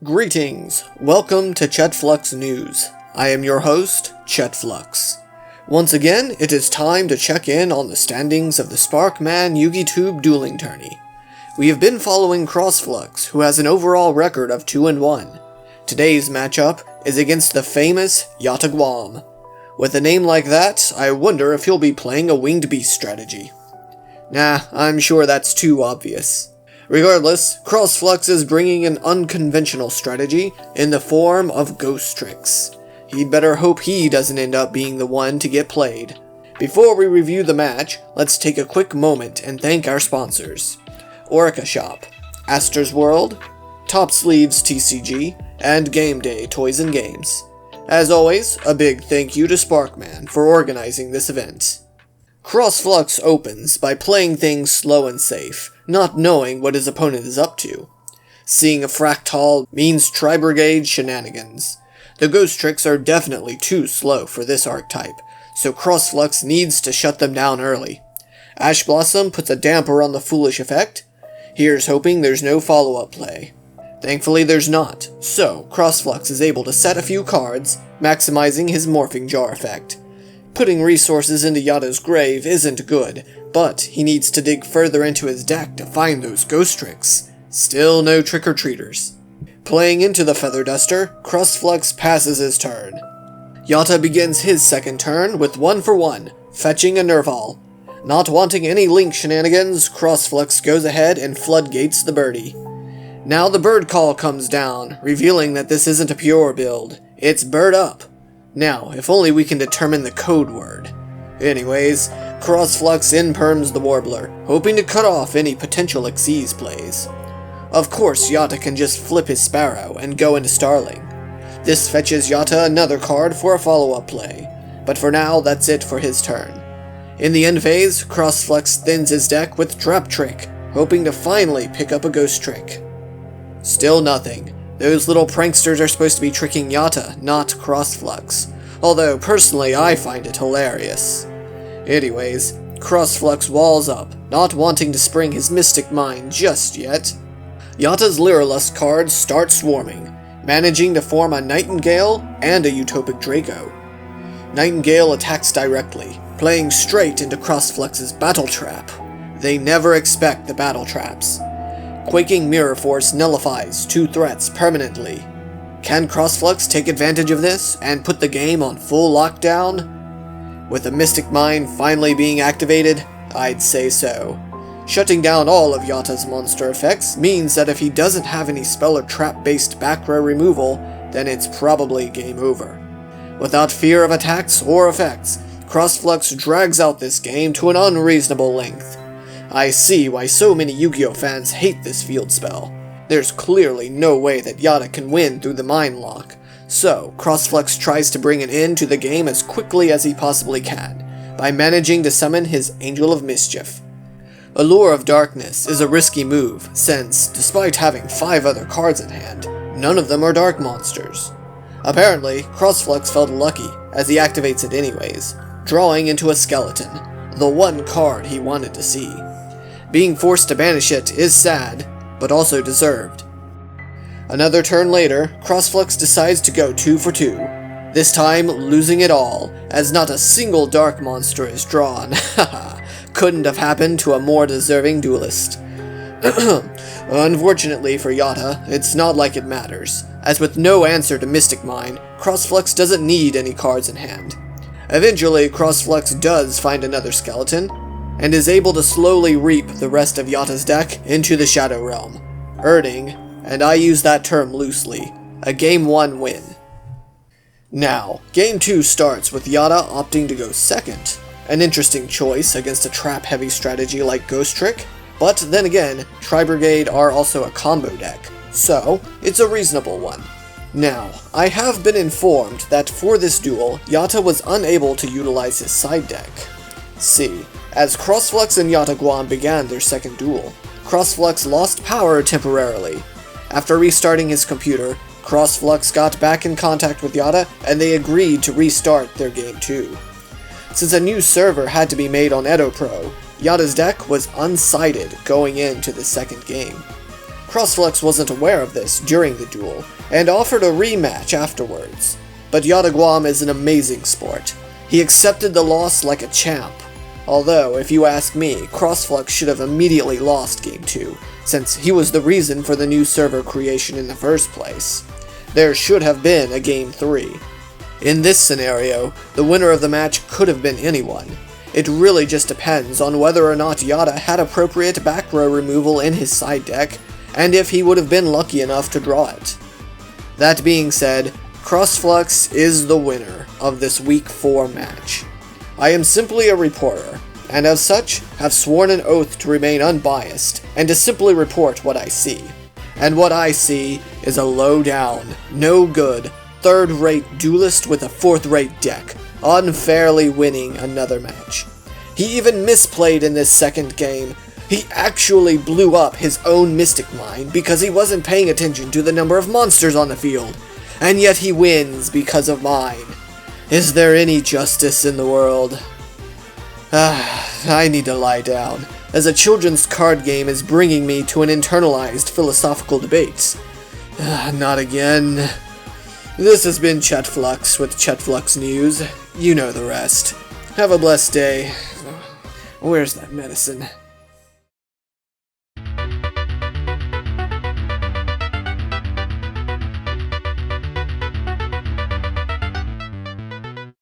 Greetings! Welcome to ChetFlux News. I am your host, ChetFlux. Once again, it is time to check in on the standings of the Sparkman Yugitube Dueling Tourney. We have been following CrossFlux, who has an overall record of 2-1. Today's matchup is against the famous Yataguam. With a name like that, I wonder if he'll be playing a winged beast strategy. Nah, I'm sure that's too obvious. Regardless, CrossFlux is bringing an unconventional strategy in the form of Ghostricks. He'd better hope he doesn't end up being the one to get played. Before we review the match, let's take a quick moment and thank our sponsors. Orca Shop, Astor's World, Top Sleeves TCG, and Game Day Toys and Games. As always, a big thank you to Sparkman for organizing this event. CrossFlux opens by playing things slow and safe, not knowing what his opponent is up to. Seeing a Fractal means Tri-Brigade shenanigans. The Ghostricks are definitely too slow for this archetype, so CrossFlux needs to shut them down early. Ash Blossom puts a damper on the foolish effect. Here's hoping there's no follow-up play. Thankfully there's not, so CrossFlux is able to set a few cards, maximizing his Morphing Jar effect. Putting resources into Yata's grave isn't good, but he needs to dig further into his deck to find those Ghostricks. Still no trick-or-treaters. Playing into the Feather Duster, CrossFlux passes his turn. Yata begins his second turn with 1-for-1, fetching a Nerval. Not wanting any Link shenanigans, CrossFlux goes ahead and floodgates the birdie. Now the bird call comes down, revealing that this isn't a pure build. It's bird up. Now, if only we can determine the code word. Anyways, CrossFlux Imperms the Warbler, hoping to cut off any potential Xyz plays. Of course, Yata can just flip his Sparrow and go into Starling. This fetches Yata another card for a follow-up play, but for now, that's it for his turn. In the end phase, CrossFlux thins his deck with Trap Trick, hoping to finally pick up a Ghostrick. Still nothing. Those little pranksters are supposed to be tricking Yata, not CrossFlux. Although, personally, I find it hilarious. Anyways, CrossFlux walls up, not wanting to spring his Mystic Mine just yet. Yata's Lyrilusc cards start swarming, managing to form a Nightingale and a Utopic Draco. Nightingale attacks directly, playing straight into CrossFlux's Battle Trap. They never expect the Battle Traps. Quaking Mirror Force nullifies 2 threats permanently. Can CrossFlux take advantage of this and put the game on full lockdown? With the Mystic Mine finally being activated, I'd say so. Shutting down all of Yata's monster effects means that if he doesn't have any spell or trap-based back row removal, then it's probably game over. Without fear of attacks or effects, CrossFlux drags out this game to an unreasonable length. I see why so many Yu-Gi-Oh fans hate this field spell. There's clearly no way that Yata can win through the Mind Lock, so CrossFlux tries to bring an end to the game as quickly as he possibly can, by managing to summon his Angel of Mischief. Allure of Darkness is a risky move, since, despite having 5 other cards in hand, none of them are dark monsters. Apparently, CrossFlux felt lucky, as he activates it anyways, drawing into a Skeleton, the one card he wanted to see. Being forced to banish it is sad, but also deserved. Another turn later, CrossFlux decides to go 2-for-2, this time losing it all, as not a single dark monster is drawn. Haha, couldn't have happened to a more deserving duelist. Unfortunately for Yata, it's not like it matters, as with no answer to Mystic Mine, CrossFlux doesn't need any cards in hand. Eventually, CrossFlux does find another Skeleton, and is able to slowly reap the rest of Yata's deck into the Shadow Realm, earning, and I use that term loosely, a Game 1 win. Now, Game 2 starts with Yata opting to go second, an interesting choice against a trap-heavy strategy like Ghostrick, but then again, Tri-Brigade are also a combo deck, so it's a reasonable one. Now, I have been informed that for this duel, Yata was unable to utilize his side deck. See, as CrossFlux and Yataguam began their second duel, CrossFlux lost power temporarily. After restarting his computer, CrossFlux got back in contact with Yata, and they agreed to restart their Game 2. Since a new server had to be made on EdoPro, Yata's deck was unsided going into the second game. CrossFlux wasn't aware of this during the duel, and offered a rematch afterwards. But Yataguam is an amazing sport. He accepted the loss like a champ. Although, if you ask me, CrossFlux should have immediately lost Game 2, since he was the reason for the new server creation in the first place. There should have been a Game 3. In this scenario, the winner of the match could have been anyone. It really just depends on whether or not Yata had appropriate back row removal in his side deck, and if he would have been lucky enough to draw it. That being said, CrossFlux is the winner of this Week 4 match. I am simply a reporter, and as such, have sworn an oath to remain unbiased, and to simply report what I see. And what I see is a low-down, no-good, third-rate duelist with a fourth-rate deck, unfairly winning another match. He even misplayed in this second game. He actually blew up his own Mystic Mine because he wasn't paying attention to the number of monsters on the field, and yet he wins because of mine. Is there any justice in the world? I need to lie down, as a children's card game is bringing me to an internalized philosophical debate. Not again. This has been ChetFlux with ChetFlux News. You know the rest. Have a blessed day. Where's that medicine?